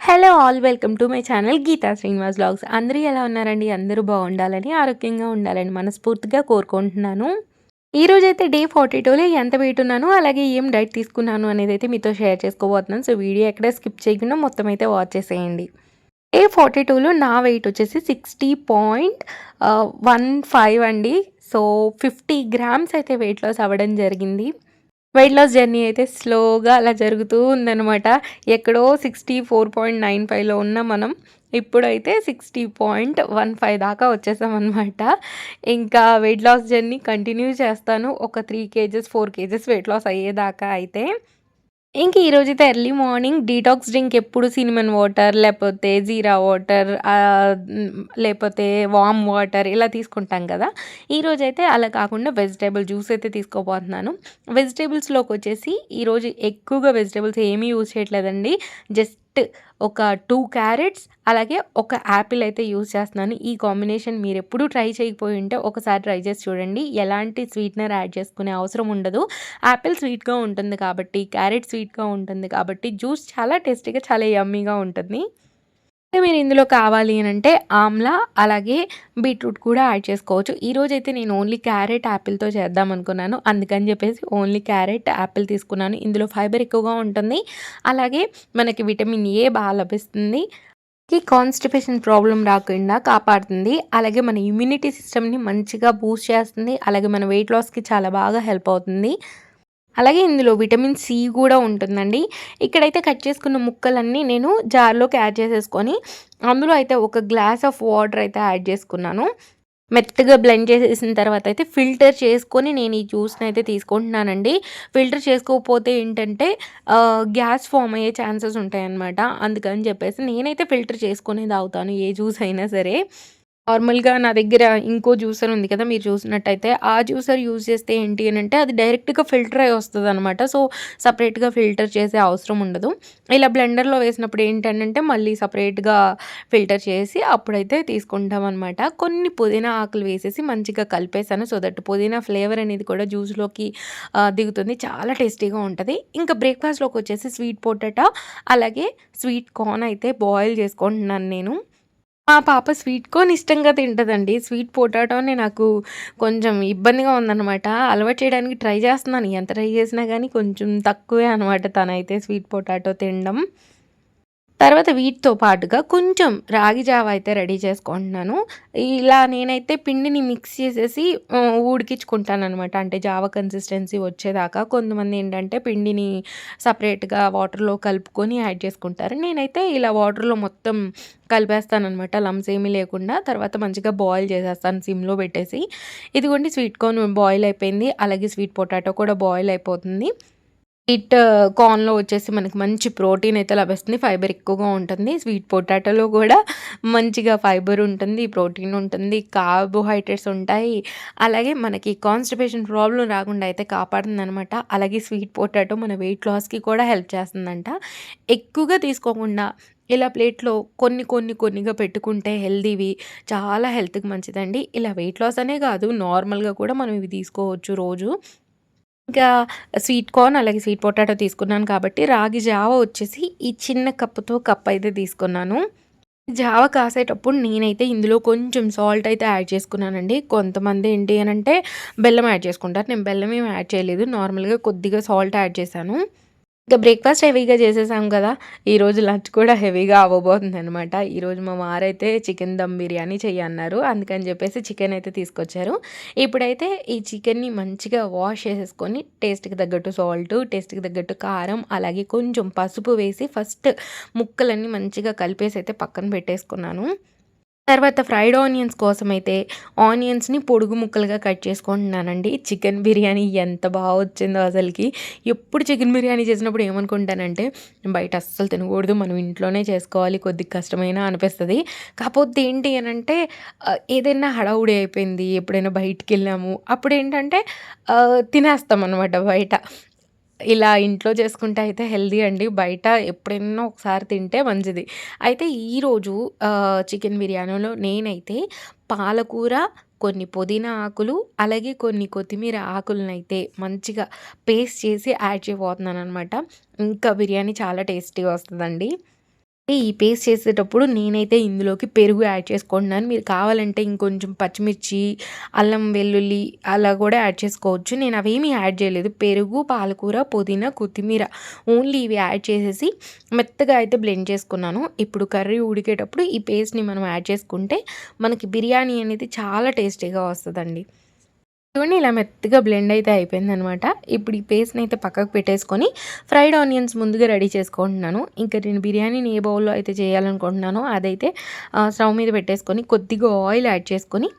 Hello all welcome to my channel Geeta Srinivas vlogs. అందరూ ఎలా ఉన్నారండి? అందరూ బాగుండాలని, ఆరోగ్యంగా ఉండాలని మనస్ఫూర్తిగా కోరుకుంటున్నాను. ఈరోజైతే డే 42లో ఎంత వెయిట్ ఉన్నాను, అలాగే ఏం డైట్ తీసుకున్నాను అనేది అయితే మీతో షేర్ చేసుకోబోతున్నాను. సో వీడియో ఎక్కడ స్కిప్ చేయకుండా మొత్తం అయితే వాచ్ చేసేయండి. డే 42లో నా వెయిట్ వచ్చేసి 60.15 అండి. సో 50 గ్రామ్స్ అయితే వెయిట్ లాస్ అవ్వడం జరిగింది. వెయిట్ లాస్ జర్నీ అయితే స్లోగా అలా జరుగుతూ ఉందనమాట. ఎక్కడో 64.95లో ఉన్న మనం ఇప్పుడైతే 60.15 దాకా వచ్చేసామనమాట. ఇంకా వెయిట్ లాస్ జర్నీ కంటిన్యూ చేస్తాను. ఒక 3 కేజెస్, 4 కేజెస్ వెయిట్ లాస్ అయ్యేదాకా అయితే. ఇంక ఈరోజైతే ఎర్లీ మార్నింగ్ డీటాక్స్ డ్రింక్ ఎప్పుడు సినమన్ వాటర్, లేపోతే జీరా వాటర్, లేపోతే వార్మ్ వాటర్ ఇలా తీసుకుంటాం కదా! ఈరోజైతే అలా కాకుండా వెజిటబుల్ జ్యూస్ అయితే తీసుకోబోతున్నాను. వెజిటబుల్స్‌లోకొచ్చేసి ఈరోజు ఎక్కువగా వెజిటబుల్స్ ఏమీ యూజ్ చేయట్లేదండి. జస్ట్ ఒక 2 క్యారెట్స్ అలాగే ఒక యాపిల్ అయితే యూజ్ చేస్తున్నాను. ఈ కాంబినేషన్ మీరెప్పుడూ ట్రై చేయకపోయి ఉంటే ఒకసారి ట్రై చేసి చూడండి. ఎలాంటి స్వీట్‌నర్ యాడ్ చేసుకునే అవసరం ఉండదు. యాపిల్ స్వీట్‌గా ఉంటుంది కాబట్టి, క్యారెట్ స్వీట్‌గా ఉంటుంది కాబట్టి, జ్యూస్ చాలా టేస్టీగా, చాలా యమ్మీగా ఉంటుంది. మీరు ఇందులో కావాలి అనంటే ఆమ్లా, అలాగే బీట్రూట్ కూడా యాడ్ చేసుకోవచ్చు. ఈరోజైతే నేను ఓన్లీ క్యారెట్, యాపిల్‌తో చేద్దామనుకున్నాను. అందుకని చెప్పేసి ఓన్లీ క్యారెట్, యాపిల్ తీసుకున్నాను. ఇందులో ఫైబర్ ఎక్కువగా ఉంటుంది. అలాగే మనకి విటమిన్ ఏ లభిస్తుంది. కాన్‌స్టిపేషన్ ప్రాబ్లమ్ రాకుండా కాపాడుతుంది. అలాగే మన ఇమ్యూనిటీ సిస్టమ్‌ని మంచిగా బూస్ట్ చేస్తుంది. అలాగే మన వెయిట్ లాస్‌కి చాలా బాగా హెల్ప్ అవుతుంది. అలాగే ఇందులో విటమిన్ సి కూడా ఉంటుందండి. ఇక్కడైతే కట్ చేసుకున్న ముక్కలన్నీ నేను జార్‌లోకి యాడ్ చేసేసుకొని, అందులో అయితే ఒక గ్లాస్ ఆఫ్ వాటర్ అయితే యాడ్ చేసుకున్నాను. మెత్తగా బ్లెండ్ చేసేసిన తర్వాత అయితే ఫిల్టర్ చేసుకొని నేను ఈ జ్యూస్‌ని అయితే తీసుకుంటున్నానండి. ఫిల్టర్ చేసుకోకపోతే ఏంటంటే గ్యాస్ ఫార్మ్ అయ్యే ఛాన్సెస్ ఉంటాయన్నమాట. అందుకని చెప్పేసి నేనైతే ఫిల్టర్ చేసుకొనే తాగుతాను ఏ జ్యూస్ అయినా సరే. నార్మల్‌గా నా దగ్గర ఇంకో జ్యూసర్ ఉంది కదా! మీరు చూసినట్టయితే. ఆ జ్యూసర్ యూజ్ చేస్తే ఏంటి అనంటే అది డైరెక్ట్‌గా ఫిల్టర్ అయ్యి వస్తదనమాట. సో, సెపరేట్‌గా ఫిల్టర్ చేసే అవసరం ఉండదు. ఇలా బ్లెండర్‌లో వేసినప్పుడు ఏంటనంటే మళ్ళీ సెపరేట్‌గా ఫిల్టర్ చేసి అప్పుడైతే తీసుకుంటామనమాట. కొన్ని పుదీనా ఆకులు వేసేసి మంచిగా కలిపేసాను. సో దట్ పుదీనా ఫ్లేవర్ అనేది కూడా జ్యూస్‌లోకి దిగుతుంది. చాలా టేస్టీగా ఉంటది. ఇంకా బ్రేక్‌ఫాస్ట్‌లోకొచ్చేసి స్వీట్ పొటాటో అలాగే స్వీట్ కార్న్ అయితే బాయిల్ చేసుకుంటున్నాను నేను. మా పాప స్వీట్ కార్న్ ఇష్టంగా తింటదండి. స్వీట్ పొటాటోనే నాకు కొంచెం ఇబ్బందిగా ఉందనమాట. అలవాటు చేయడానికి ట్రై చేస్తున్నాను. ఎంత ట్రై చేసినా గానీ కొంచెం తక్కువే అనమాట తనైతే స్వీట్ పొటాటో తినడం. తర్వాత వీటితో పాటుగా కొంచెం రాగి జావ అయితే రెడీ చేసుకుంటున్నాను. ఇలా నేనైతే పిండిని మిక్స్ చేసేసి ఉడికించుకుంటాననమాట. అంటే జావ కన్సిస్టెన్సీ వచ్చేదాకా. కొంతమంది ఏంటంటే పిండిని సపరేట్‌గా వాటర్‌లో కలుపుకొని యాడ్ చేసుకుంటారు. నేనైతే ఇలా వాటర్‌లో మొత్తం కలిపేస్తాననమాట. లంప్స్ ఏమీ లేకుండా. తర్వాత మంచిగా బాయిల్ చేసేస్తాను సిమ్‌లో పెట్టేసి. ఇదిగోండి స్వీట్ కార్న్ బాయిల్ అయిపోయింది. అలాగే స్వీట్ పొటాటో కూడా బాయిల్ అయిపోతుంది. స్వీట్ కార్న్‌లో వచ్చేసి మనకి మంచి ప్రోటీన్ అయితే లభిస్తుంది. ఫైబర్ ఎక్కువగా ఉంటుంది. స్వీట్ పొటాటోలో కూడా మంచిగా ఫైబర్ ఉంటుంది, ప్రోటీన్ ఉంటుంది, కార్బోహైడ్రేట్స్ ఉంటాయి. అలాగే మనకి కాన్‌స్టిపేషన్ ప్రాబ్లమ్ రాకుండా అయితే కాపాడుతుందనమాట. అలాగే స్వీట్ పొటాటో మన వెయిట్ లాస్‌కి కూడా హెల్ప్ చేస్తుందంట. ఎక్కువగా తీసుకోకుండా ఇలా ప్లేట్‌లో కొన్నిగా పెట్టుకుంటే హెల్తీవి చాలా హెల్త్‌కి మంచిదండి. ఇలా వెయిట్ లాస్ అనే కాదు నార్మల్‌గా కూడా మనం ఇవి తీసుకోవచ్చు రోజు. ఇంకా స్వీట్ కార్న్, అలాగే స్వీట్ పొటాటో తీసుకున్నాను కాబట్టి, రాగి జావ వచ్చేసి ఈ చిన్న కప్పుతో కప్పయితే తీసుకున్నాను. జావ కాసేటప్పుడు నేనైతే ఇందులో కొంచెం సాల్ట్ అయితే యాడ్ చేసుకున్నానండి. కొంతమంది ఏంటి అనంటే బెల్లం యాడ్ చేసుకుంటారు. నేను బెల్లం ఏమి యాడ్ చేయలేదు. నార్మల్‌గా కొద్దిగా సాల్ట్ యాడ్ చేశాను. ఇక బ్రేక్‌ఫాస్ట్ హెవీగా చేసేసాం కదా! ఈరోజు లంచ్ కూడా హెవీగా అవ్వబోతుందనమాట. ఈరోజు మా వారైతే చికెన్ దమ్ బిర్యానీ చెయ్యన్నారు. అందుకని చెప్పేసి చికెన్ అయితే తీసుకొచ్చారు. ఇప్పుడైతే ఈ చికెన్‌ని మంచిగా వాష్ చేసేసుకొని టేస్ట్‌కి తగ్గట్టు సాల్టు, టేస్ట్‌కి తగ్గట్టు కారం, అలాగే కొంచెం పసుపు వేసి ఫస్ట్ ముక్కలన్నీ మంచిగా కలిపేసి అయితే పక్కన పెట్టేసుకున్నాను. తర్వాత ఫ్రైడ్ ఆనియన్స్ కోసమైతే ఆనియన్స్‌ని పొడుగు ముక్కలుగా కట్ చేసుకుంటున్నానండి. చికెన్ బిర్యానీ ఎంత వచ్చిందో అసలకి. ఎప్పుడు చికెన్ బిర్యానీ చేసినప్పుడు ఏమనుకుంటానంటే, బయట అస్సలు తినకూడదు. మనం ఇంట్లోనే చేసుకోవాలి. కొద్దిగా కష్టమైనా అనిపిస్తది. కాపోతే ఏంటి అనంటే ఏదైనా హడావుడి అయిపోయింది. ఎప్పుడైనా బయటికెళ్ళాము. అప్పుడేంటంటే తినేస్తామనమాట బయట. ఇలా ఇంట్లో చేసుకుంటే అయితే హెల్తీ అండి. బయట ఎప్పుడైనా ఒకసారి తింటే మంచిది. అయితే ఈరోజు చికెన్ బిర్యానీలో నేనైతే పాలకూర, కొన్ని పుదీనా ఆకులు, అలాగే కొన్ని కొత్తిమీర ఆకులనైతే మంచిగా పేస్ట్ చేసి యాడ్ చేయబోతున్నాననమాట. ఇంకా బిర్యానీ చాలా టేస్టీగా వస్తదండి. ఈ పేస్ట్ చేసేటప్పుడు నేనైతే ఇందులోకి పెరుగు యాడ్ చేసుకుంటున్నాను. మీరు కావాలంటే ఇంకొంచెం పచ్చిమిర్చి, అల్లం వెల్లుల్లి అలా కూడా యాడ్ చేసుకోవచ్చు. నేను అవేమీ యాడ్ చేయలేదు. పెరుగు, పాలకూర, పుదీనా, కొత్తిమీర ఓన్లీ ఇవి యాడ్ చేసేసి మెత్తగా అయితే బ్లెండ్ చేసుకున్నాను. ఇప్పుడు కర్రీ ఉడికేటప్పుడు ఈ పేస్ట్‌ని మనం యాడ్ చేసుకుంటే మనకి బిర్యానీ అనేది చాలా టేస్టీగా వస్తదండి. చూడండి ఇలా మెత్తగా బ్లెండ్ అయితే అయిపోయిందనమాట. ఇప్పుడు ఈ పేస్ట్‌ని అయితే పక్కకు పెట్టేసుకొని ఫ్రైడ్ ఆనియన్స్ ముందుగా రెడీ చేసుకుంటున్నాను. ఇంకా నేను బిర్యానీని ఏ బౌల్‌లో అయితే చేయాలనుకుంటున్నానో అదైతే స్టవ్ మీద పెట్టేసుకొని కొద్దిగా ఆయిల్ యాడ్ చేసుకొని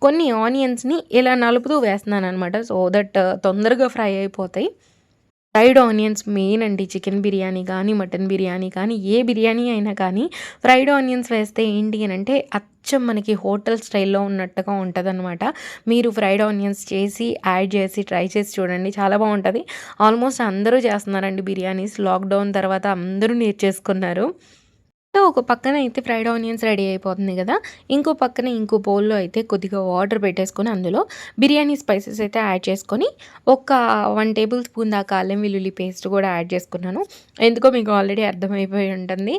కొన్ని ఆనియన్స్‌ని ఇలా నలుపుతూ వేస్తున్నాననమాట. సో దట్ తొందరగా ఫ్రై అయిపోతాయి. ఫ్రైడ్ ఆనియన్స్ మెయిన్ అండి. చికెన్ బిర్యానీ కానీ, మటన్ బిర్యానీ కానీ, ఏ బిర్యానీ అయినా కానీ ఫ్రైడ్ ఆనియన్స్ వేస్తే ఏంటి అనంటే అచ్చం మనకి హోటల్ స్టైల్‌లో ఉన్నట్టుగా ఉంటదనమాట. మీరు ఫ్రైడ్ ఆనియన్స్ చేసి, యాడ్ చేసి, ట్రై చేసి చూడండి. చాలా బావుంటది. ఆల్మోస్ట్ అందరూ చేస్తున్నారండి బిర్యానీస్. లాక్‌డౌన్ తర్వాత అందరూ నేర్చేసుకున్నారు. సో, ఒక పక్కన అయితే ఫ్రైడ్ ఆనియన్స్ రెడీ అయిపోతుంది గదా! ఇంకో పక్కన ఇంకో బౌల్‌లో అయితే కొద్దిగా వాటర్ పెట్టేసుకొని అందులో బిర్యానీ స్పైసెస్ అయితే యాడ్ చేసుకొని ఒక 1 టేబుల్ స్పూన్ దాకా అల్లం వెల్లుల్లి పేస్ట్ కూడా యాడ్ చేసుకున్నాను. ఎందుకో మీకు ఆల్రెడీ అర్థమైపోయి ఉంటుంది.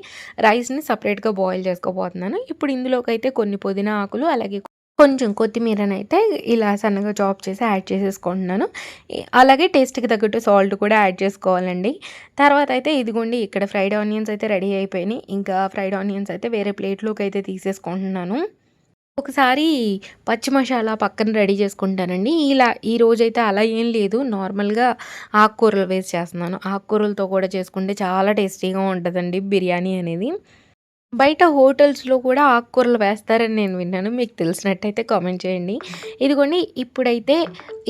రైస్‌ని సెపరేట్‌గా బాయిల్ చేసుకోబోతున్నాను. ఇప్పుడు ఇందులోకైతే కొన్ని పుదీనా ఆకులు అలాగే కొంచెం కొత్తిమీరనైతే ఇలా సన్నగా చాప్ చేసి యాడ్ చేసేసుకుంటున్నాను. అలాగే టేస్ట్‌కి తగ్గట్టు సాల్ట్ కూడా యాడ్ చేసుకోవాలండి. తర్వాత అయితే ఇదిగోండి ఇక్కడ ఫ్రైడ్ ఆనియన్స్ అయితే రెడీ అయిపోయినాయి. ఇంకా ఫ్రైడ్ ఆనియన్స్ అయితే వేరే ప్లేట్‌లోకి అయితే తీసేసుకుంటున్నాను. ఒకసారి పచ్చి మసాలా పక్కన రెడీ చేసుకుంటానండి. ఇలా ఈరోజైతే అలా ఏం లేదు. నార్మల్‌గా ఆకుకూరలు వేసి చేస్తున్నాను. ఆకుకూరలతో కూడా చేసుకుంటే చాలా టేస్టీగా ఉంటదండి బిర్యానీ అనేది. బయట హోటల్స్‌లో కూడా ఆకుకూరలు వేస్తారని నేను విన్నాను. మీకు తెలిసినట్టయితే కామెంట్ చేయండి. ఇదిగోండి ఇప్పుడైతే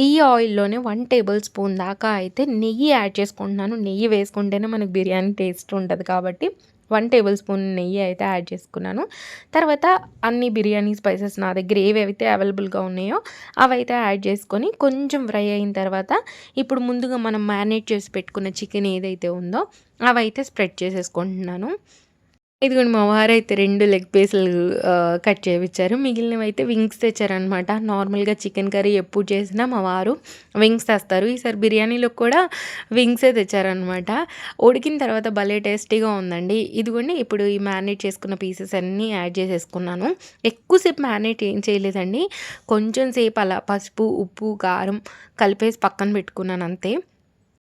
ఈ ఆయిల్‌లోనే 1 టేబుల్ స్పూన్ దాకా అయితే నెయ్యి యాడ్ చేసుకుంటున్నాను. నెయ్యి వేసుకుంటేనే మనకు బిర్యానీ టేస్ట్ ఉంటది కాబట్టి 1 టేబుల్ స్పూన్ నెయ్యి అయితే యాడ్ చేసుకున్నాను. తర్వాత అన్ని బిర్యానీ స్పైసెస్ నా దగ్గర ఏవేవైతే అవైలబుల్‌గా ఉన్నాయో అవైతే యాడ్ చేసుకొని కొంచెం ఫ్రై అయిన తర్వాత ఇప్పుడు ముందుగా మనం మ్యారినేట్ చేసి పెట్టుకున్న చికెన్ ఏదైతే ఉందో అవైతే స్ప్రెడ్ చేసేసుకుంటున్నాను. ఇదిగోండి మా వారైతే 2 లెగ్ పీసులు కట్ చేపిచ్చారు. మిగిలినవైతే వింగ్స్ తెచ్చారనమాట. నార్మల్‌గా చికెన్ కర్రీ ఎప్పుడు చేసినా మా వారు వింగ్స్ తెస్తారు. ఈసారి బిర్యానీలో కూడా వింగ్సే తెచ్చారనమాట. ఉడికిన తర్వాత భలే టేస్టీగా ఉందండి. ఇదిగోండి ఇప్పుడు ఈ మ్యారినేట్ చేసుకున్న పీసెస్ అన్నీ యాడ్ చేసేసుకున్నాను. ఎక్కువసేపు మ్యారినేట్ ఏం చేయలేదండి. కొంచెం సేపు అలా పసుపు, ఉప్పు, కారం కలిపేసి పక్కన పెట్టుకున్నాను అంతే.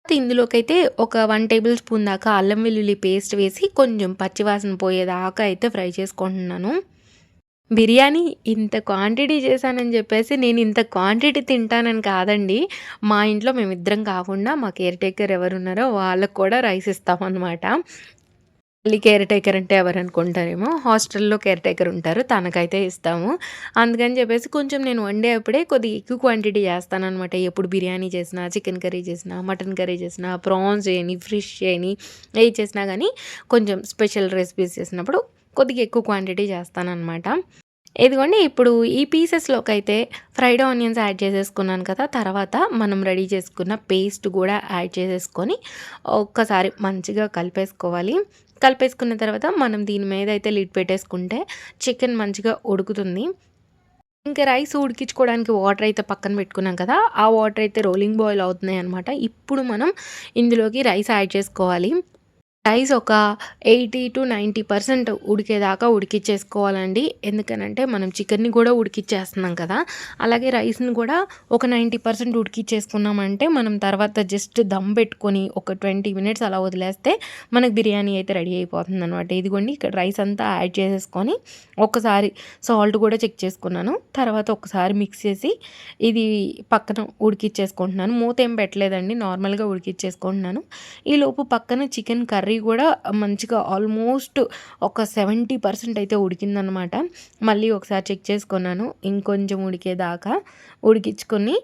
ఇందులోకైతే ఒక 1 టేబుల్ స్పూన్ దాకా అల్లం వెల్లుల్లి పేస్ట్ వేసి కొంచెం పచ్చివాసన పోయేదాకా అయితే ఫ్రై చేసుకుంటున్నాను. బిర్యానీ ఇంత క్వాంటిటీ చేశానని చెప్పేసి నేను ఇంత క్వాంటిటీ తింటానని కాదండి. మా ఇంట్లో మేమిద్దరం కాకుండా మా కేర్ టేకర్ ఎవరున్నారో వాళ్ళకి కూడా రైస్ ఇస్తామనమాట. మళ్ళీ కేర్ టేకర్ అంటే ఎవరనుకుంటారేమో, హాస్టల్‌లో కేర్ టేకర్ ఉంటారు. తనకైతే ఇస్తాము. అందుకని చెప్పేసి కొంచెం నేను వండేప్పుడే కొద్దిగా ఎక్కువ క్వాంటిటీ చేస్తాననమాట. ఎప్పుడు బిర్యానీ చేసినా, చికెన్ కర్రీ చేసినా, మటన్ కర్రీ చేసినా, ప్రాన్స్ చేయని, ఫిష్ చేయని ఏది చేసినా గానీ కొంచెం స్పెషల్ రెసిపీస్ చేసినప్పుడు కొద్దిగా ఎక్కువ క్వాంటిటీ చేస్తాననమాట. ఇదిగోండి ఇప్పుడు ఈ పీసెస్‌లోకైతే ఫ్రైడ్ ఆనియన్స్ యాడ్ చేసేసుకున్నాను కదా! తర్వాత మనం రెడీ చేసుకున్న పేస్ట్ గూడా యాడ్ చేసేసుకొని ఒక్కసారి మంచిగా కలిపేసుకోవాలి. కలిపేసుకున్న తర్వాత మనం దీని మీద అయితే లిడ్ పెట్టేసుకుంటే చికెన్ మంచిగా ఉడుకుతుంది. ఇంకా రైస్ ఉడికించుకోవడానికి వాటర్ అయితే పక్కన పెట్టుకున్నాం కదా! ఆ వాటర్ అయితే రోలింగ్ బాయిల్ అవుతున్నాయన్నమాట. ఇప్పుడు మనం ఇందులోకి రైస్ యాడ్ చేసుకోవాలి. రైస్ ఒక 80-90% ఉడికేదాకా ఉడికిచ్చేసుకోవాలండి. ఎందుకనంటే మనం చికెన్‌ని కూడా ఉడికిచ్చేస్తున్నాం కదా! అలాగే రైస్‌ని కూడా ఒక 90% ఉడికిచ్చేసుకున్నామంటే మనం తర్వాత జస్ట్ దమ్ పెట్టుకొని ఒక 20 మినిట్స్ అలా వదిలేస్తే మనకు బిర్యానీ అయితే రెడీ అయిపోతుందనమాట. ఇదిగోండి ఇక్కడ రైస్ అంతా యాడ్ చేసేసుకొని ఒక్కసారి సాల్ట్ కూడా చెక్ చేసుకున్నాను. తర్వాత ఒకసారి మిక్స్ చేసి ఇది పక్కన ఉడికిచ్చేసుకుంటున్నాను. మూత ఏం పెట్టలేదండి. నార్మల్‌గా ఉడికిచ్చేసుకుంటున్నాను. ఈలోపు పక్కన చికెన్ కర్రీ కూడా మంచిగా ఆల్మోస్ట్ ఒక 70% అయితే ఉడికిందనమాట. మళ్ళీ ఒకసారి చెక్ చేసుకున్నాను. ఇంకొంచెం ఉడికేదాకా ఉడికించుకొని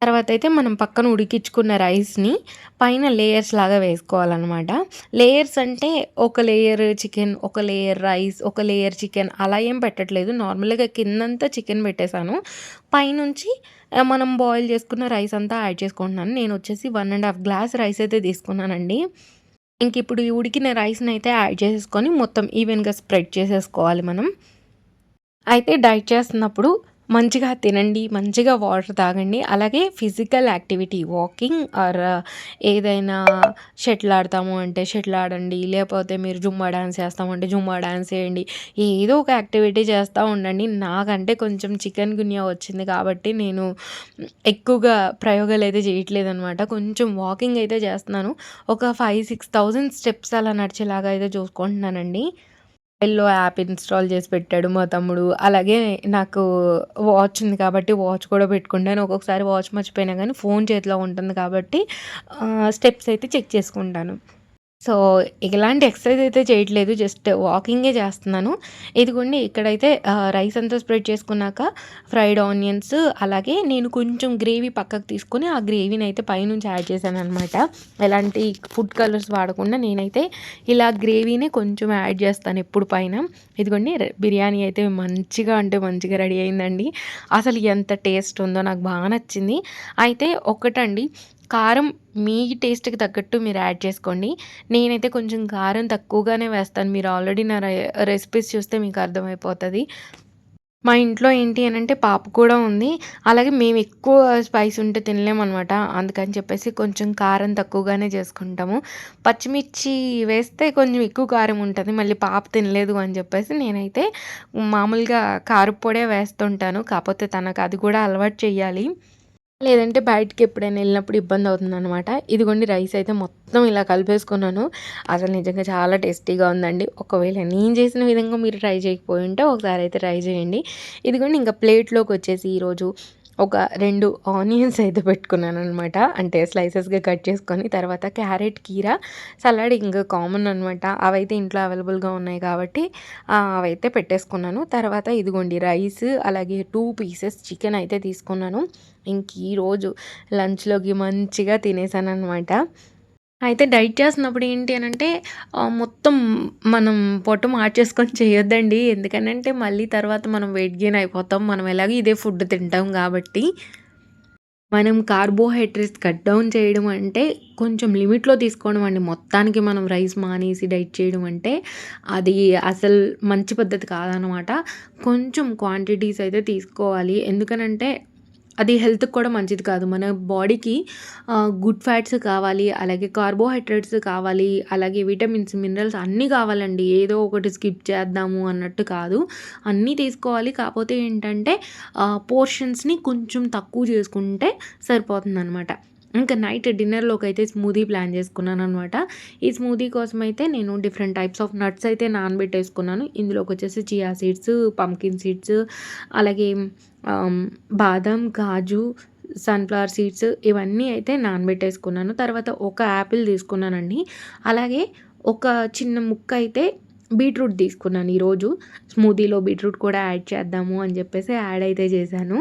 తర్వాత అయితే మనం పక్కన ఉడికించుకున్న రైస్‌ని పైన లేయర్స్ లాగా వేసుకోవాలనమాట. లేయర్స్ అంటే ఒక లేయర్ చికెన్, ఒక లేయర్ రైస్, ఒక లేయర్ చికెన్ అలా ఏం పెట్టట్లేదు. నార్మల్‌గా కిందంతా చికెన్ పెట్టేసాను. పైనుంచి మనం బాయిల్ చేసుకున్న రైస్ అంతా యాడ్ చేసుకుంటున్నాను. నేనొచ్చేసి 1 ½ గ్లాస్ రైస్ అయితే తీసుకున్నానండి. ఇంకిప్పుడు ఈ ఉడికిన రైస్‌నైతే యాడ్ చేసేసుకొని మొత్తం ఈవెన్‌గా స్ప్రెడ్ చేసేసుకోవాలి మనం. అయితే డైట్ చేస్తున్నప్పుడు మంచిగా తినండి, మంచిగా వాటర్ తాగండి. అలాగే ఫిజికల్ యాక్టివిటీ వాకింగ్ ఆర్ ఏదైనా షటిల్ ఆడతాము అంటే షటిల్ ఆడండి. లేకపోతే మీరు జుంబా డాన్స్ చేస్తాము అంటే జుంబా డాన్స్ చేయండి. ఏదో ఒక యాక్టివిటీ చేస్తూ ఉండండి. నాకంటే కొంచెం చికెన్ గున్యా వచ్చింది కాబట్టి నేను ఎక్కువగా ప్రయోగాలైతే చేయట్లేదనమాట. కొంచెం వాకింగ్ అయితే చేస్తున్నాను. ఒక 5,000-6,000 స్టెప్స్ అలా నడిచేలాగా అయితే చూసుకుంటున్నానండి. ఎల్లో యాప్ ఇన్‌స్టాల్ చేసి పెట్టాడు మా తమ్ముడు. అలాగే నాకు వాచ్ ఉంది కాబట్టి వాచ్ కూడా పెట్టుకుంటాను. ఒక్కొక్కసారి వాచ్ మర్చిపోయినా గానీ ఫోన్ చేతిలో ఉంటుంది కాబట్టి స్టెప్స్ అయితే చెక్ చేసుకుంటాను. సో, ఎలాంటి ఎక్సర్సైజ్ అయితే చేయట్లేదు. జస్ట్ వాకింగే చేస్తున్నాను. ఇదిగోండి ఇక్కడైతే రైస్ అంతా స్ప్రెడ్ చేసుకున్నాక ఫ్రైడ్ ఆనియన్స్ అలాగే నేను కొంచెం గ్రేవీ పక్కకు తీసుకొని ఆ గ్రేవీని అయితే పైనుంచి యాడ్ చేశాననమాట. ఎలాంటి ఫుడ్ కలర్స్ వాడకుండా నేనైతే ఇలా గ్రేవీనే కొంచెం యాడ్ చేస్తాను ఎప్పుడు పైన. ఇదిగోండి బిర్యానీ అయితే మంచిగా అంటే మంచిగా రెడీ అయిందండి. అసలు ఎంత టేస్ట్ ఉందో నాకు బాగా నచ్చింది. అయితే ఒక్కటండి కారం మీ టేస్ట్‌కి తగ్గట్టు మీరు యాడ్ చేసుకోండి. నేనైతే కొంచెం కారం తక్కువగానే వేస్తాను. మీరు ఆల్రెడీ నా రెసిపీస్ చూస్తే మీకు అర్థమైపోతది. మా ఇంట్లో ఏంటి అనంటే పాప కూడా ఉంది. అలాగే మేము ఎక్కువ స్పైస్ ఉంటే తినలేమనమాట. అందుకని చెప్పేసి కొంచెం కారం తక్కువగానే చేసుకుంటాము. పచ్చిమిర్చి వేస్తే కొంచెం ఎక్కువ కారం ఉంటది. మళ్ళీ పాప తినలేదు అని చెప్పేసి నేనైతే మామూలుగా కారప్పొడే వేస్తుంటాను. కాపోతే తనకు అది కూడా అలవాటు చేయాలి. లేదంటే బయటికి ఎప్పుడైనా వెళ్ళినప్పుడు ఇబ్బందవుతుందనమాట. ఇదిగోండి రైస్ అయితే మొత్తం ఇలా కలిపేసుకున్నాను. అసలు నిజంగా చాలా టేస్టీగా ఉందండి. ఒకవేళ నేను చేసిన విధంగా మీరు ట్రై చేయకపోయుంటే ఒకసారి అయితే ట్రై చేయండి. ఇదిగోండి ఇంకా ప్లేట్‌లోకొచ్చేసి ఈరోజు ఒక 2 ఆనియన్స్ అయితే పెట్టుకున్నాననమాట. అంటే స్లైసెస్‌గా కట్ చేసుకొని, తర్వాత క్యారెట్, కీరా, సలాడ్ ఇంక కామన్ అనమాట. అవైతే ఇంట్లో అవైలబుల్‌గా ఉన్నాయి కాబట్టి అవైతే పెట్టేసుకున్నాను. తర్వాత ఇదిగోండి రైస్ అలాగే 2 పీసెస్ చికెన్ అయితే తీసుకున్నాను. ఇంక ఈరోజు లంచ్‌లోకి మంచిగా తినేసాననమాట. అయితే డైట్ చేస్తున్నప్పుడు ఏంటి అనంటే మొత్తం మనం పొట్ట మార్చేసుకొని చేయొద్దండి. ఎందుకనంటే మళ్ళీ తర్వాత మనం వెయిట్ గెయిన్ అయిపోతాం. మనం ఎలాగో ఇదే ఫుడ్ తింటాం కాబట్టి. మనం కార్బోహైడ్రేట్స్ కట్ డౌన్ చేయడం అంటే కొంచెం లిమిట్‌లో తీసుకోవడం అండి. మొత్తానికి మనం రైస్ మానేసి డైట్ చేయడం అంటే అది అసలు మంచి పద్ధతి కాదనమాట. కొంచెం క్వాంటిటీస్ అయితే తీసుకోవాలి. ఎందుకనంటే అది హెల్త్‌కి కూడా మంచిది కాదు. మన బాడీకి గుడ్ ఫ్యాట్స్ కావాలి, అలాగే కార్బోహైడ్రేట్స్ కావాలి, అలాగే విటమిన్స్, మినరల్స్ అన్నీ కావాలండి. ఏదో ఒకటి స్కిప్ చేద్దాము అన్నట్టు కాదు. అన్నీ తీసుకోవాలి. కాపోతే ఏంటంటే పోర్షన్స్‌ని కొంచెం తక్కువ చేసుకుంటే సరిపోతుందనమాట. ఇంకా నైట్ డిన్నర్‌లోకైతే స్మూదీ ప్లాన్ చేసుకున్నాననమాట. ఈ స్మూదీ కోసమైతే నేను డిఫరెంట్ టైప్స్ ఆఫ్ నట్స్ అయితే నానబెట్టేసుకున్నాను. ఇందులోకొచ్చేసి చియా సీడ్స్, పంకిన్ సీడ్స్ అలాగే ఆహ్, బాదం, కాజు, సన్‌ఫ్లవర్ సీడ్స్ ఇవన్నీ అయితే నానబెట్టేసుకున్నాను. తర్వాత ఒక యాపిల్ తీసుకున్నానండి. అలాగే ఒక చిన్న ముక్క అయితే బీట్రూట్ తీసుకున్నాను ఈరోజు. స్మూదీలో బీట్రూట్ కూడా యాడ్ చేద్దాము అని చెప్పేసి యాడ్ అయితే చేశాను.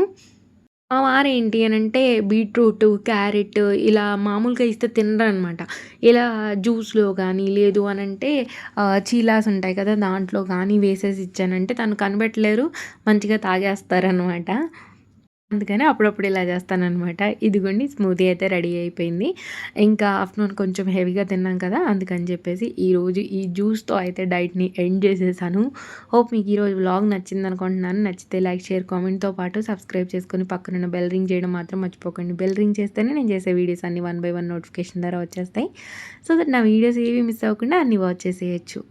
మా వారేంటి అనంటే బీట్రూటు, క్యారెట్ ఇలా మామూలుగా ఇస్తే తినరనమాట. ఇలా జ్యూస్‌లో గానీ, లేదు అనంటే చీలాస్ ఉంటాయి కదా! దాంట్లో గానీ వేసేసి ఇచ్చానంటే తను కనిపెట్టలేరు. మంచిగా తాగేస్తారనమాట. అందుకని అప్పుడప్పుడు ఇలా చేస్తాననమాట. ఇదిగోండి స్మూతీ అయితే రెడీ అయిపోయింది. ఇంకా ఆఫ్టర్‌నూన్ కొంచెం హెవీగా తిన్నాం కదా! అందుకని చెప్పేసి ఈరోజు ఈ జ్యూస్‌తో అయితే డైట్‌ని ఎండ్ చేసేసాను. హోప్ మీకు ఈరోజు వ్లాగ్ నచ్చిందనుకుంటున్నాను. నచ్చితే లైక్, షేర్, కామెంట్‌తో పాటు సబ్స్క్రైబ్ చేసుకొని పక్కనున్న బెల్ రింగ్ చేయడం మాత్రం మర్చిపోకండి. బెల్ రింగ్ చేస్తేనే నేను చేసే వీడియోస్ అన్నీ 1 బై 1 నోటిఫికేషన్ ద్వారా వచ్చేస్తాయి. సో దట్ నా వీడియోస్ ఏవి మిస్ అవ్వకుండా అన్నీ వాచ్ చేసేయొచ్చు.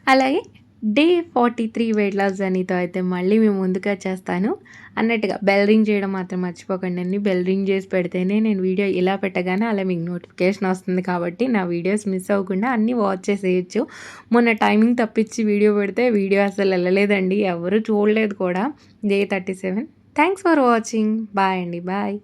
అలాగే డే 43 వెయిట్ లాస్ జర్నీతో అయితే మళ్ళీ మీ ముందుకొచ్చేస్తాను. అన్నట్టుగా బెల్ రింగ్ చేయడం మాత్రం మర్చిపోకండండి. బెల్ రింగ్ చేసి పెడితేనే నేను వీడియో ఇలా పెట్టగానే అలా మీకు నోటిఫికేషన్ వస్తుంది కాబట్టి నా వీడియోస్ మిస్ అవ్వకుండా అన్నీ వాచ్ చేసేయొచ్చు. మొన్న టైమింగ్ తప్పించి వీడియో పెడితే వీడియో అసలు వెళ్ళలేదండి. ఎవరు చూడలేదు కూడా. Day 37. Thanks for watching. Bye అండి. బాయ్.